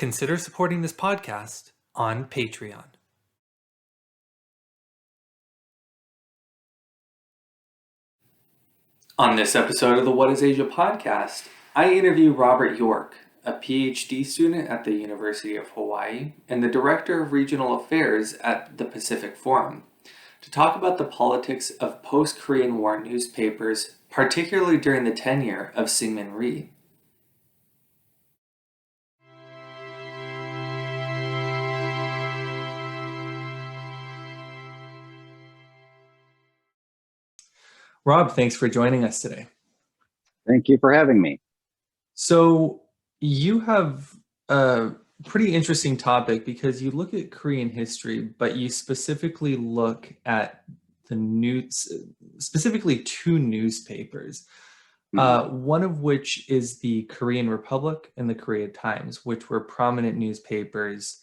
Consider supporting this podcast on Patreon. On this episode of the What is Asia podcast, I interview Robert York, a Ph.D. student at the University of Hawaiʻi and the Director of Regional Affairs at the Pacific Forum, to talk about the politics of post-Korean War newspapers, particularly during the tenure of Syngman Rhee. Rob, thanks for joining us today. Thank you for having me. So you have a pretty interesting topic because you look at Korean history, but you specifically look at the news, specifically two newspapers, one of which is the Korean Republic and the Korea Times, which were prominent newspapers,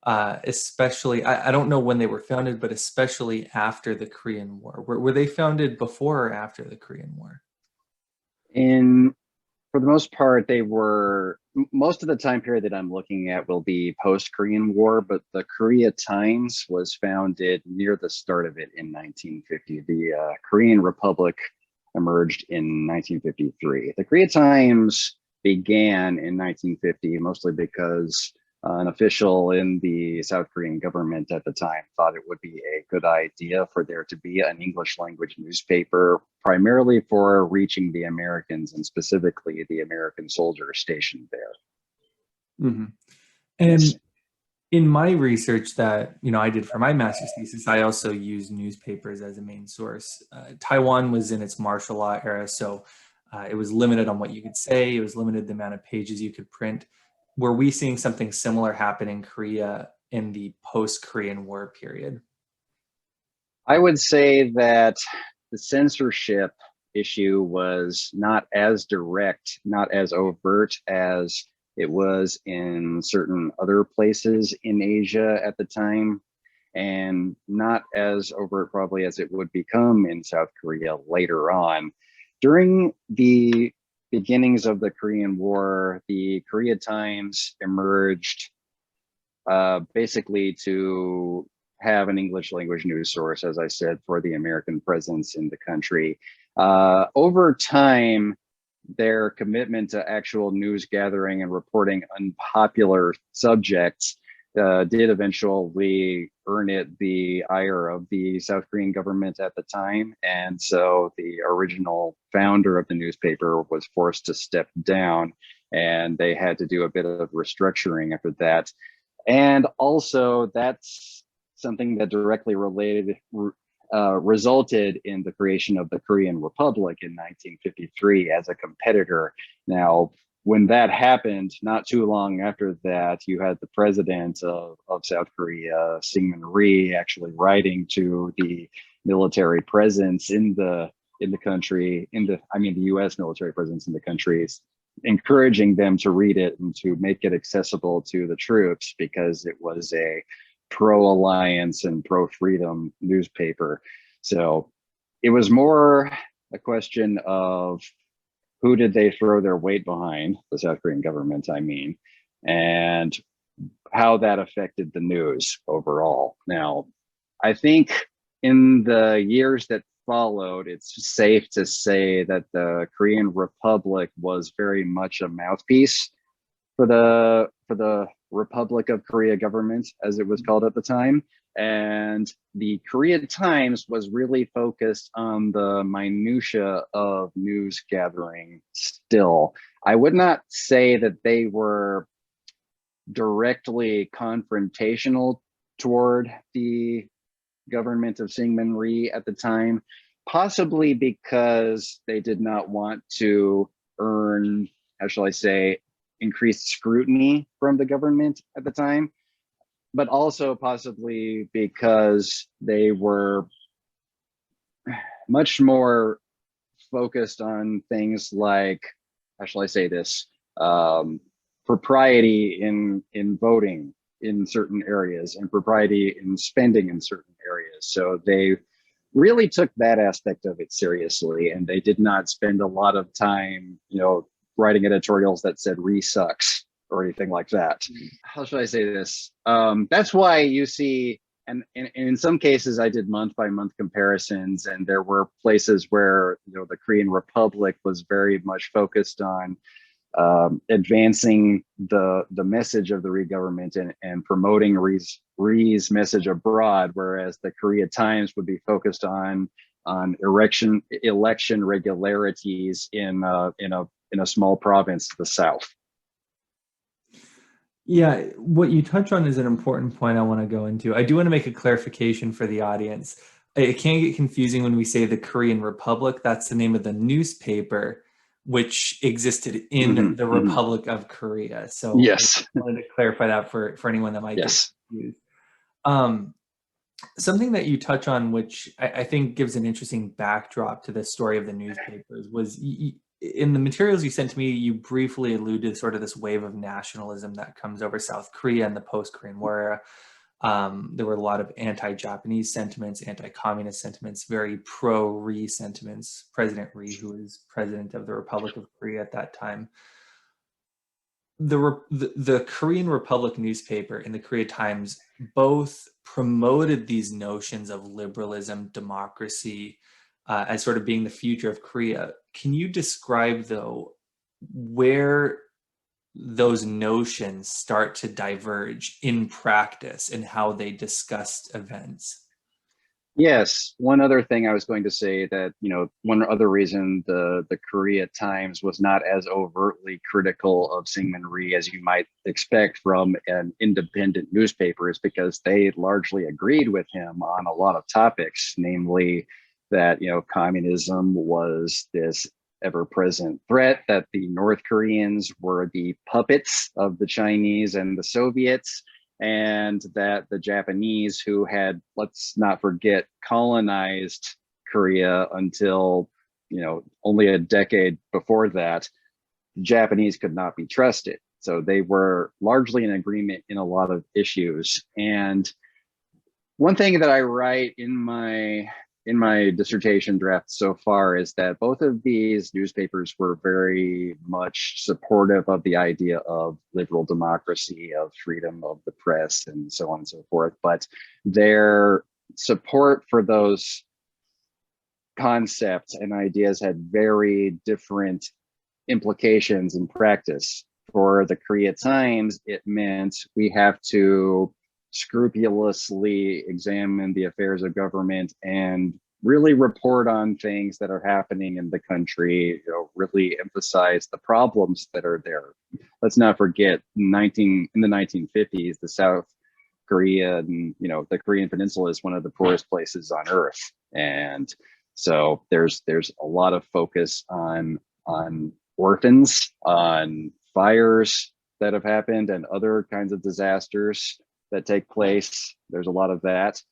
especially, I don't know when they were founded, but especially after the Korean War. Were they founded before or after the Korean War? For the most part, they were, most of the time period that I'm looking at will be post-Korean War, but the Korea Times was founded near the start of it in 1950. The Korean Republic emerged in 1953. The Korea Times began in 1950, mostly because an official in the South Korean government at the time thought it would be a good idea for there to be an English language newspaper, primarily for reaching the Americans and specifically the American soldiers stationed there. Mm-hmm. And in my research that I did for my master's thesis, I also used newspapers as a main source. Taiwan was in its martial law era, so it was limited on what you could say. It was limited the amount of pages you could print. Were we seeing something similar happen in Korea in the post-Korean War period? I would say that the censorship issue was not as direct, not as overt as it was in certain other places in Asia at the time, and not as overt probably as it would become in South Korea later on. During the beginnings of the Korean War, the Korea Times emerged basically to have an English language news source, as I said, for the American presence in the country. Over time, their commitment to actual news gathering and reporting unpopular subjects did eventually earn it the ire of the South Korean government at the time. And so the original founder of the newspaper was forced to step down, and they had to do a bit of restructuring after that. And also that's something that directly resulted in the creation of the Korean Republic in 1953 as a competitor. Now, when that happened, not too long after that, you had the president of South Korea, Syngman Rhee, actually writing to the military presence in the country, the U.S. military presence in the country, encouraging them to read it and to make it accessible to the troops because it was a pro-alliance and pro-freedom newspaper. So it was more a question of who did they throw their weight behind, the South Korean government, and how that affected the news overall. Now, I think in the years that followed, it's safe to say that the Korean Republic was very much a mouthpiece for the Republic of Korea government, as it was called at the time. And the Korea Times was really focused on the minutia of news gathering still. I would not say that they were directly confrontational toward the government of Syngman Rhee at the time, possibly because they did not want to earn, how shall I say, increased scrutiny from the government at the time, but also possibly because they were much more focused on things like, how shall I say this, propriety in voting in certain areas and propriety in spending in certain areas. So they really took that aspect of it seriously, and they did not spend a lot of time, writing editorials that said Rhee sucks or anything like that. How should I say this? That's why you see, and in some cases I did month by month comparisons, and there were places where, you know, the Korean Republic was very much focused on advancing the message of the Rhee government and promoting Rhee's message abroad, whereas the Korea Times would be focused on election regularities in a small province to the south. Yeah, what you touch on is an important point I want to go into. I do want to make a clarification for the audience. It can get confusing when we say the Korean Republic. That's the name of the newspaper which existed in the Republic of Korea. So yes, I wanted to clarify that for anyone that might get confused. Something that you touch on, which I think gives an interesting backdrop to the story of the newspapers, was in the materials you sent to me, you briefly alluded to sort of this wave of nationalism that comes over South Korea in the post-Korean War era. There were a lot of anti-Japanese sentiments, anti-communist sentiments, very pro-Rhee sentiments. President Rhee, who was president of the Republic of Korea at that time. The Korean Republic newspaper and the Korea Times both promoted these notions of liberalism, democracy, as sort of being the future of Korea. Can you describe, though, where those notions start to diverge in practice and how they discussed events? Yes. One other thing I was going to say, that, you know, one other reason the Korea Times was not as overtly critical of Syngman Rhee as you might expect from an independent newspaper is because they largely agreed with him on a lot of topics, namely that, you know, communism was this ever-present threat, that the North Koreans were the puppets of the Chinese and the Soviets, and that the Japanese, who had, let's not forget, colonized Korea until, you know, only a decade before that, Japanese could not be trusted. So they were largely in agreement in a lot of issues. And one thing that I write in my dissertation draft so far is that both of these newspapers were very much supportive of the idea of liberal democracy, of freedom of the press, and so on and so forth. But their support for those concepts and ideas had very different implications in practice. For the Korea Times, it meant we have to scrupulously examine the affairs of government and really report on things that are happening in the country, you know, really emphasize the problems that are there. Let's not forget, in the 1950s, the South Korea and, you know, the Korean Peninsula is one of the poorest places on earth. And so there's a lot of focus on orphans, on fires that have happened and other kinds of disasters that take place. There's a lot of that.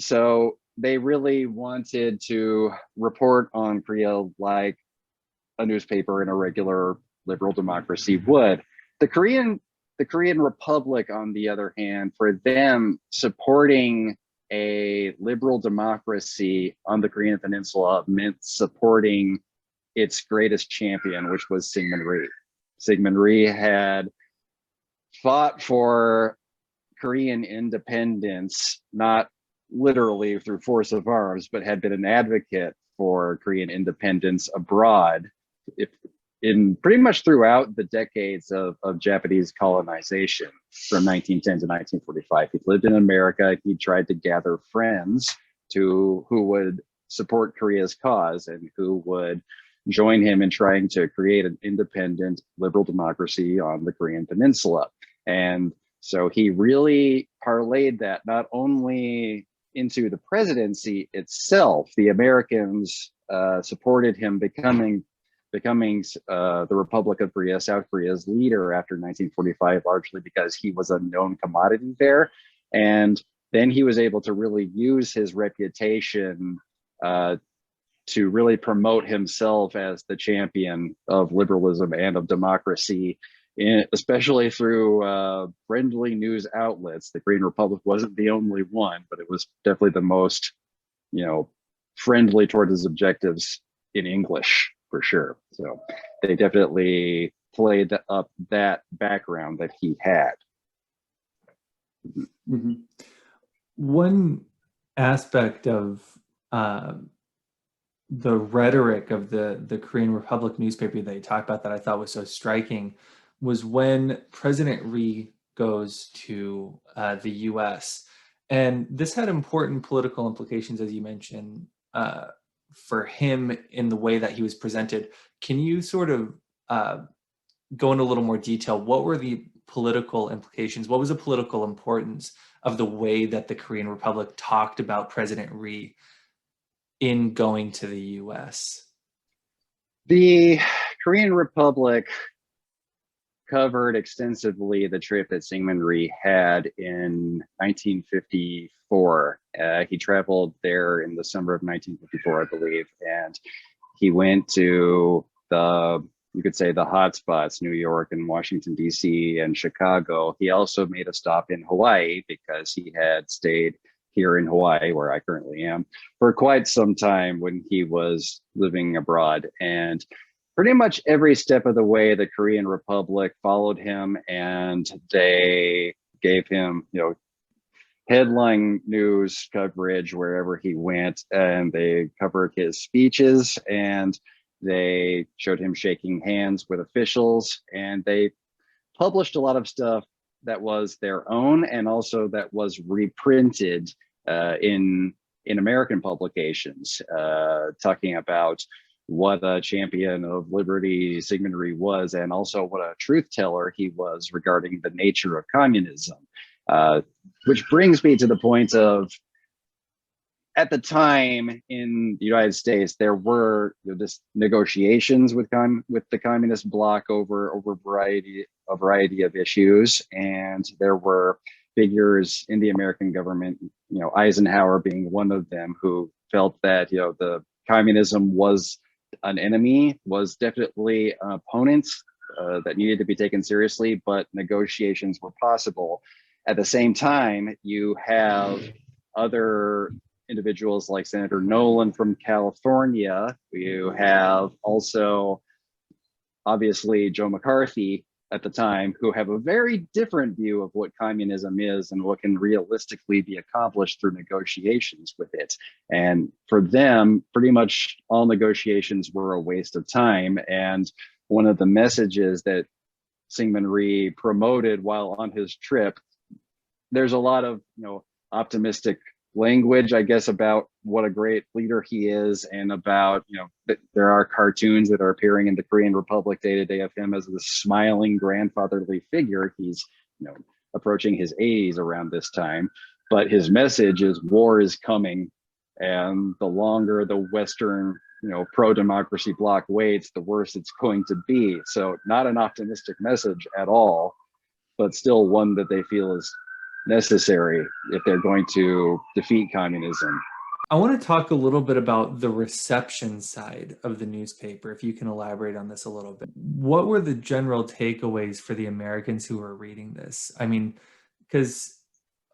So they really wanted to report on Korea like a newspaper in a regular liberal democracy would. The Korean Republic, on the other hand, for them, supporting a liberal democracy on the Korean Peninsula meant supporting its greatest champion, which was Syngman Rhee. Syngman Rhee had fought for Korean independence, not literally through force of arms, but had been an advocate for Korean independence abroad, in pretty much throughout the decades of Japanese colonization from 1910 to 1945. He lived in America. He tried to gather friends who would support Korea's cause and who would join him in trying to create an independent liberal democracy on the Korean Peninsula. And so he really parlayed that not only into the presidency itself. The Americans supported him becoming the Republic of Korea, South Korea's leader after 1945, largely because he was a known commodity there. And then he was able to really use his reputation to really promote himself as the champion of liberalism and of democracy, especially through friendly news outlets. The Korean Republic wasn't the only one, but it was definitely the most, you know, friendly toward his objectives in English, for sure. So they definitely played up that background that he had. Mm-hmm. One aspect of the rhetoric of the Korean Republic newspaper that you talked about that I thought was so striking was when President Rhee goes to the US. And this had important political implications, as you mentioned, for him in the way that he was presented. Can you sort of go into a little more detail? What were the political implications? What was the political importance of the way that the Korean Republic talked about President Rhee in going to the US? The Korean Republic covered extensively the trip that Syngman Rhee had in 1954. He traveled there in the summer of 1954, I believe, and he went to you could say the hot spots, New York and Washington, D.C. and Chicago. He also made a stop in Hawaii because he had stayed here in Hawaii, where I currently am, for quite some time when he was living abroad. And pretty much every step of the way, the Korean Republic followed him, and they gave him, headline news coverage wherever he went, and they covered his speeches, and they showed him shaking hands with officials, and they published a lot of stuff that was their own and also that was reprinted in American publications, talking about what a champion of liberty Syngman Rhee was, and also what a truth teller he was regarding the nature of communism. Which brings me to the point of, at the time in the United States, there were this negotiations with the communist bloc over a variety of issues, and there were figures in the American government, Eisenhower being one of them, who felt that the communism was an enemy, was definitely an opponent that needed to be taken seriously, but negotiations were possible. At the same time, you have other individuals like Senator Nolan from California. You have also, obviously, Joe McCarthy at the time, who have a very different view of what communism is and what can realistically be accomplished through negotiations with it. And for them, pretty much all negotiations were a waste of time. And one of the messages that Syngman Rhee promoted while on his trip, there's a lot of optimistic language, I guess, about what a great leader he is, and about that there are cartoons that are appearing in the Korean Republic day to day of him as the smiling grandfatherly figure. He's approaching his 80s around this time, but his message is war is coming, and the longer the Western pro-democracy bloc waits, the worse it's going to be. So not an optimistic message at all, but still one that they feel is necessary if they're going to defeat communism. I want to talk a little bit about the reception side of the newspaper, if you can elaborate on this a little bit. What were the general takeaways for the Americans who were reading this? I mean, because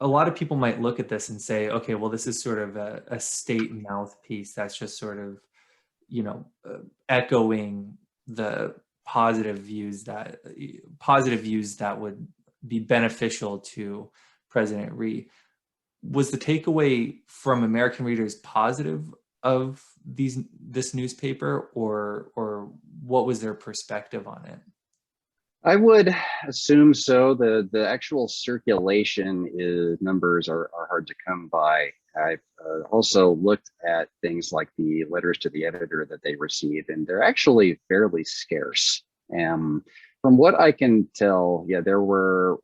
a lot of people might look at this and say, okay, well, this is sort of a state mouthpiece that's just sort of, echoing the positive views that would be beneficial to President Rhee. Was the takeaway from American readers positive of this newspaper, or what was their perspective on it? I would assume so. The actual circulation numbers are hard to come by. I've also looked at things like the letters to the editor that they received, and they're actually fairly scarce. From what I can tell, there were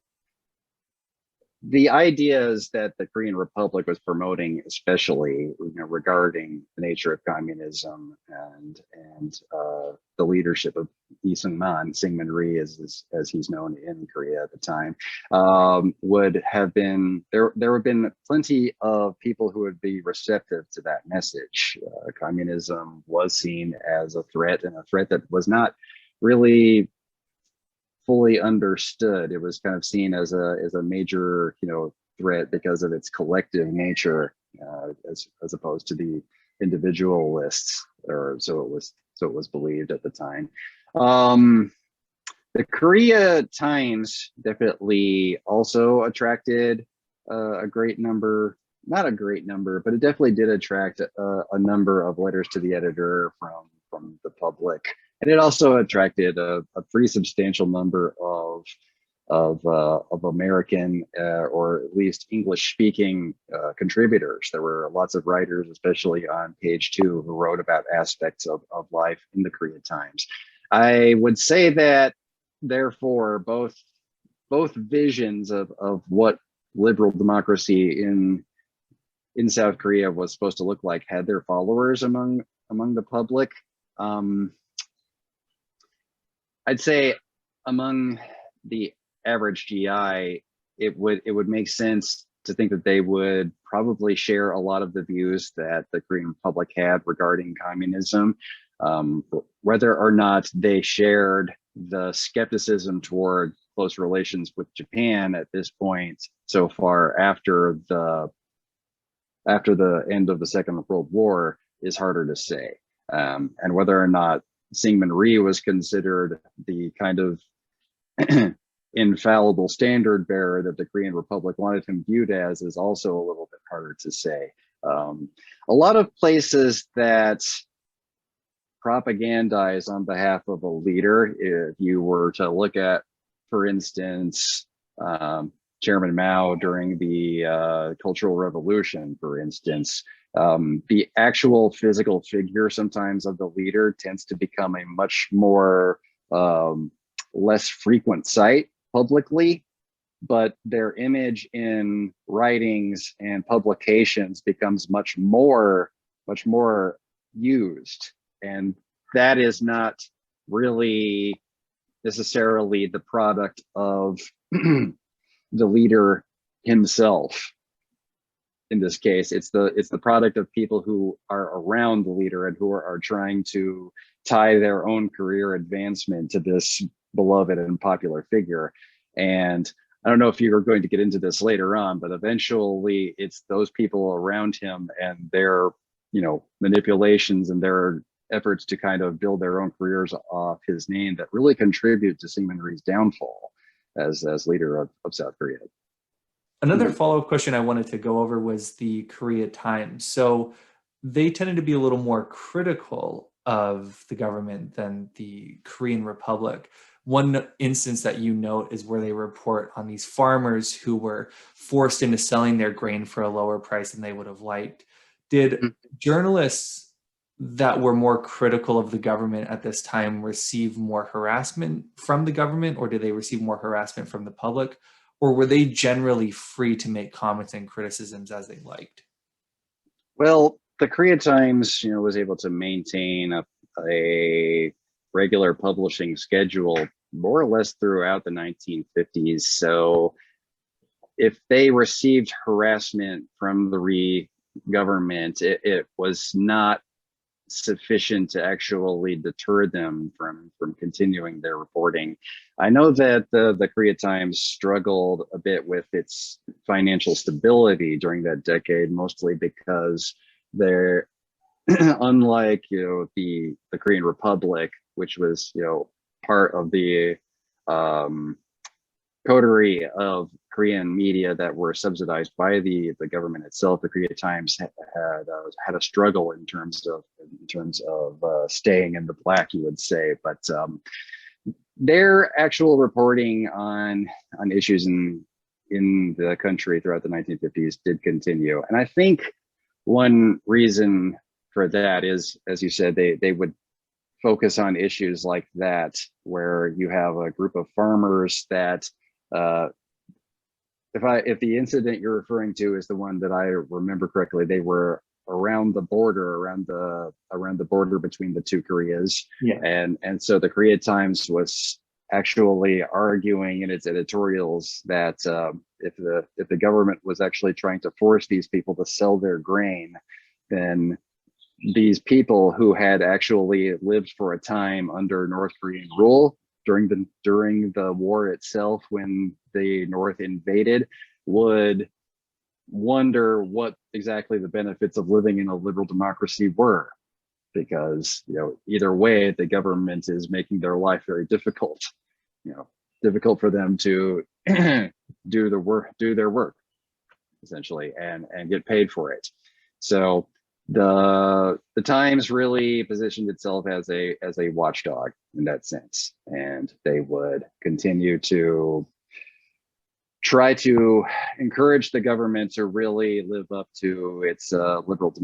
the ideas that the Korean Republic was promoting, especially regarding the nature of communism and the leadership of Syngman Rhee, as he's known in Korea at the time, would have been there. There would have been plenty of people who would be receptive to that message. Communism was seen as a threat, and a threat that was not really fully understood. It was kind of seen as a major threat because of its collective nature, as opposed to the individualists, or so it was believed at the time. The Korea Times definitely also attracted a great number, not a great number, but it definitely did attract a number of letters to the editor from the public. And it also attracted a pretty substantial number of American or at least English speaking contributors. There were lots of writers, especially on page 2, who wrote about aspects of life in the Korea Times. I would say that therefore both visions of what liberal democracy in South Korea was supposed to look like had their followers among the public. I'd say among the average GI, it would make sense to think that they would probably share a lot of the views that the Korean Republic had regarding communism. Whether or not they shared the skepticism toward close relations with Japan at this point so far after the end of the Second World War is harder to say. And whether or not Syngman Rhee was considered the kind of infallible standard bearer that the Korean Republic wanted him viewed as is also a little bit harder to say. A lot of places that propagandize on behalf of a leader, if you were to look at, for instance, Chairman Mao during the Cultural Revolution, for instance, the actual physical figure sometimes of the leader tends to become a much more less frequent sight publicly, but their image in writings and publications becomes much more used. And that is not really necessarily the product of the leader himself. In this case, it's the product of people who are around the leader and who are trying to tie their own career advancement to this beloved and popular figure. And I don't know if you're going to get into this later on, but eventually it's those people around him and their, manipulations and their efforts to kind of build their own careers off his name that really contribute to Syngman Rhee's downfall as leader of South Korea. Another follow-up question I wanted to go over was the Korea Times. So they tended to be a little more critical of the government than the Korean Republic. One instance that you note is where they report on these farmers who were forced into selling their grain for a lower price than they would have liked. Did journalists that were more critical of the government at this time receive more harassment from the government, or did they receive more harassment from the public? Or were they generally free to make comments and criticisms as they liked? Well, the Korea Times, was able to maintain a regular publishing schedule more or less throughout the 1950s. So if they received harassment from the Rhee government, it was not sufficient to actually deter them from continuing their reporting. I know that the Korea Times struggled a bit with its financial stability during that decade, mostly because they're unlike the Korean Republic, which was part of the coterie of Korean media that were subsidized by the government itself. The Korea Times had a struggle in terms of staying in the black, you would say, but their actual reporting on issues in the country throughout the 1950s did continue. And I think one reason for that is, as you said, they would focus on issues like that, where you have a group of farmers that if the incident you're referring to is the one that I remember correctly, they were around the border between the two Koreas. Yeah. And so the Korea Times was actually arguing in its editorials that if the government was actually trying to force these people to sell their grain, then these people who had actually lived for a time under North Korean rule during the war itself, when the North invaded, would wonder what exactly the benefits of living in a liberal democracy were, because either way the government is making their life very difficult. difficult for them to do their work essentially, and get paid for it. So the Times really positioned itself as a watchdog in that sense, and they would continue to try to encourage the government to really live up to its liberal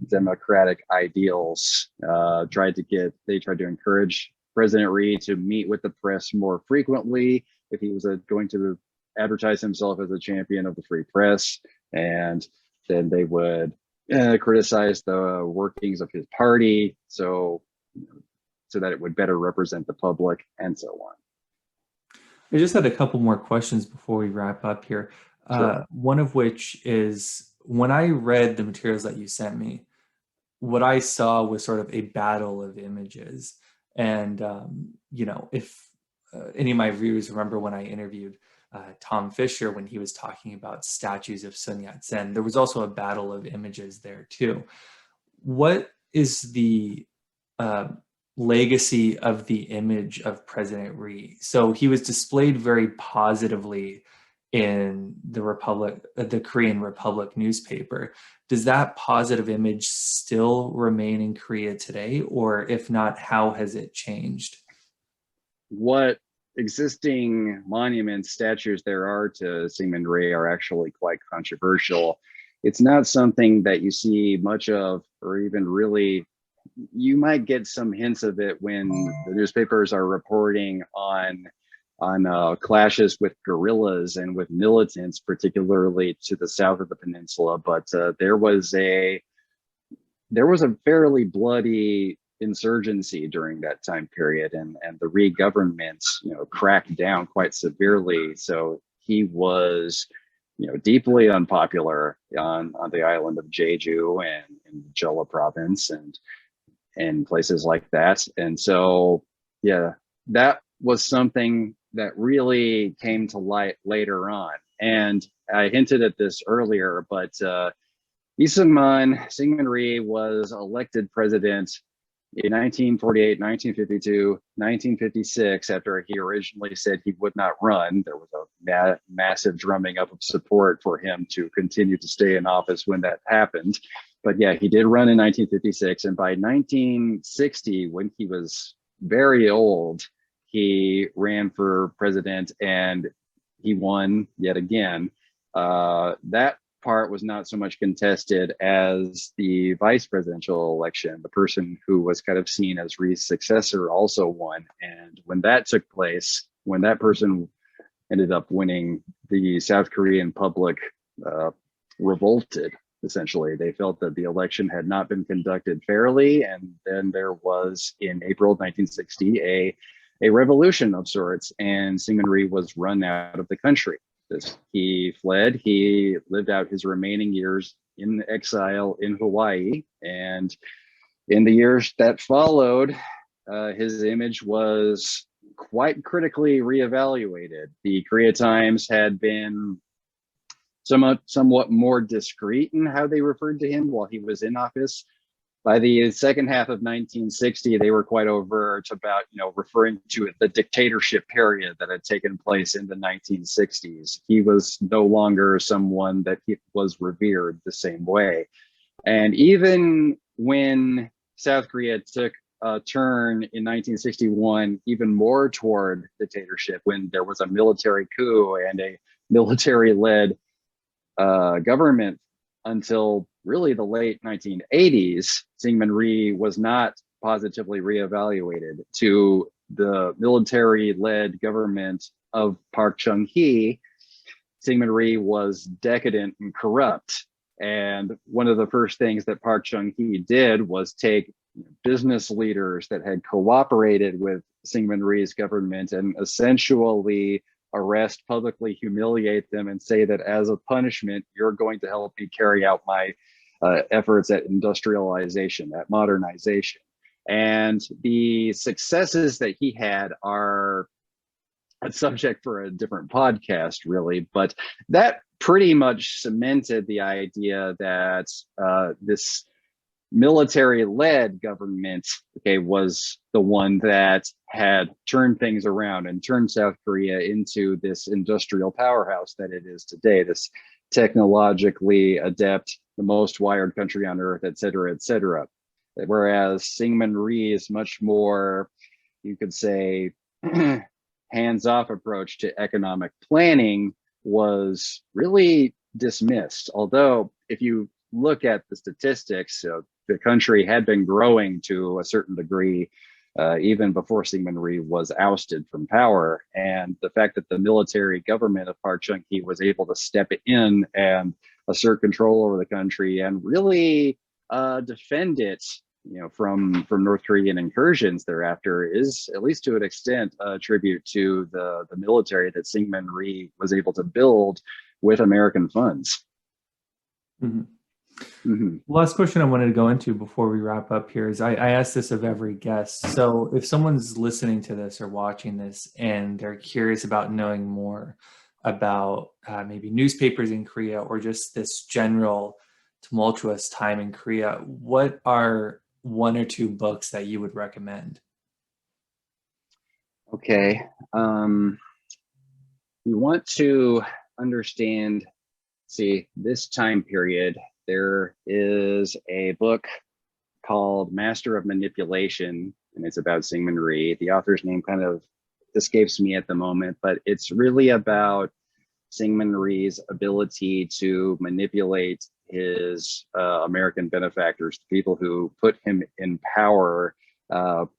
democratic ideals. They tried to encourage President Rhee to meet with the press more frequently if he was going to advertise himself as a champion of the free press, and then they would criticize the workings of his party so that it would better represent the public, and so on. I just had a couple more questions before we wrap up here. Sure. One of which is, when I read the materials that you sent me, what I saw was sort of a battle of images. And, if any of my viewers remember when I interviewed Tom Fisher, when he was talking about statues of Sun Yat-sen, there was also a battle of images there too. What is the legacy of the image of President Rhee? So he was displayed very positively in the Korean Republic newspaper. Does that positive image still remain in Korea today? Or if not, how has it changed? What existing monuments, statues there are to Syngman Rhee are actually quite controversial. It's not something that you see much of, or even really, you might get some hints of it when the newspapers are reporting on clashes with guerrillas and with militants, particularly to the south of the peninsula. But there was a fairly bloody insurgency during that time period, and the Rhee government cracked down quite severely. So he was deeply unpopular on the island of Jeju and in Jeolla province and places like that. And so that was something that really came to light later on. And I hinted at this earlier, but Syngman Rhee was elected president in 1948, 1952, 1956, after he originally said he would not run. There was a massive drumming up of support for him to continue to stay in office when that happened. But yeah, he did run in 1956. And by 1960, when he was very old, he ran for president and he won yet again. That part was not so much contested as the vice presidential election. The person who was kind of seen as Rhee's successor also won. And when that took place, when that person ended up winning, the South Korean public revolted. Essentially, they felt that the election had not been conducted fairly. And then there was, in April of 1960, a revolution of sorts, and Syngman Rhee was run out of the country. He fled. He lived out his remaining years in exile in Hawaii. And in the years that followed, his image was quite critically reevaluated. The Korea Times had been somewhat more discreet in how they referred to him while he was in office. By the second half of 1960, they were quite overt about, referring to the dictatorship period that had taken place in the 1960s. He was no longer someone that was revered the same way. And even when South Korea took a turn in 1961, even more toward dictatorship, when there was a military coup and a military-led government until really the late 1980s, Syngman Rhee was not positively reevaluated. To the military-led government of Park Chung-hee, Syngman Rhee was decadent and corrupt. And one of the first things that Park Chung-hee did was take business leaders that had cooperated with Syngman Rhee's government and essentially arrest, publicly humiliate them, and say that as a punishment, you're going to help me carry out my efforts at industrialization, at modernization. And the successes that he had are a subject for a different podcast, really, but that pretty much cemented the idea that this military-led government, okay, was the one that had turned things around and turned South Korea into this industrial powerhouse that it is today, this technologically adept, the most wired country on earth, et cetera, et cetera. Whereas Syngman Rhee is much more, you could say, hands-off approach to economic planning was really dismissed. Although if you look at the statistics, the country had been growing to a certain degree even before Syngman Rhee was ousted from power. And the fact that the military government of Park Chung-hee was able to step in and assert control over the country and really defend it, from North Korean incursions thereafter, is, at least to an extent, a tribute to the military that Syngman Rhee was able to build with American funds. Mm-hmm. Mm-hmm. Last question I wanted to go into before we wrap up here is I ask this of every guest. So if someone's listening to this or watching this and they're curious about knowing more about maybe newspapers in Korea or just this general tumultuous time in Korea, what are one or two books that you would recommend? Okay. You want to understand, this time period. There is a book called Master of Manipulation, and it's about Syngman Rhee. The author's name kind of escapes me at the moment, but it's really about Syngman Rhee's ability to manipulate his American benefactors, the people who put him in power,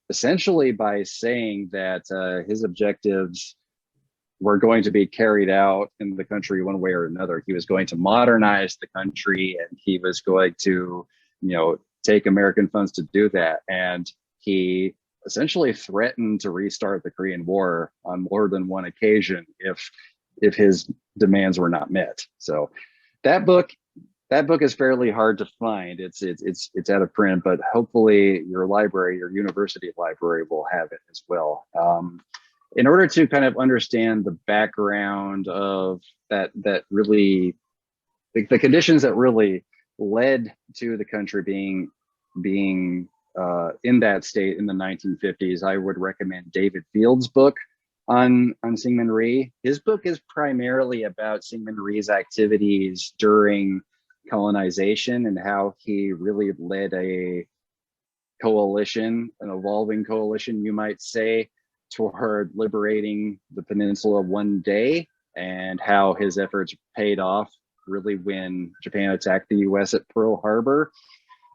essentially by saying that his objectives were going to be carried out in the country one way or another. He was going to modernize the country, and he was going to, take American funds to do that. And he essentially threatened to restart the Korean War on more than one occasion if his demands were not met. So that book is fairly hard to find. It's out of print, but hopefully your university library will have it as well. In order to kind of understand the background of that really, the conditions that really led to the country being in that state in the 1950s, I would recommend David Field's book on Syngman Rhee. His book is primarily about Syngman Rhee's activities during colonization and how he really led a coalition, an evolving coalition, you might say, toward liberating the peninsula one day, and how his efforts paid off really when Japan attacked the US at Pearl Harbor.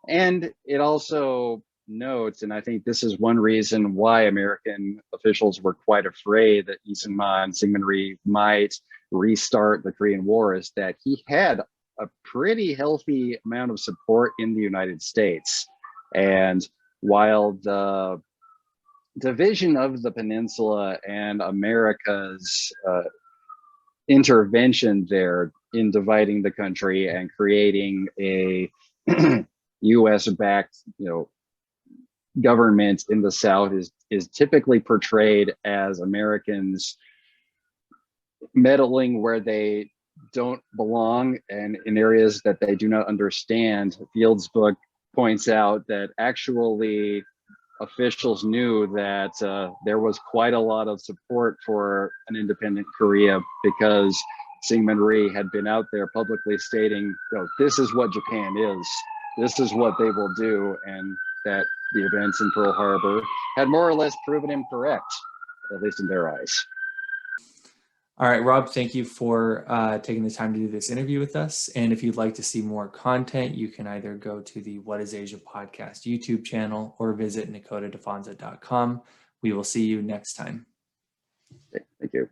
And it also notes, and I think this is one reason why American officials were quite afraid that Syngman Rhee might restart the Korean War, is that he had a pretty healthy amount of support in the United States. And while the division of the peninsula and America's intervention there in dividing the country and creating a U.S.-backed, government in the South is typically portrayed as Americans meddling where they don't belong and in areas that they do not understand. Field's book points out that actually officials knew that there was quite a lot of support for an independent Korea, because Syngman Rhee had been out there publicly stating, this is what Japan is, this is what they will do, and that the events in Pearl Harbor had more or less proven him correct, at least in their eyes. All right, Rob, thank you for taking the time to do this interview with us. And if you'd like to see more content, you can either go to the What is Asia podcast YouTube channel or visit nakotadefonza.com. We will see you next time. Okay, thank you.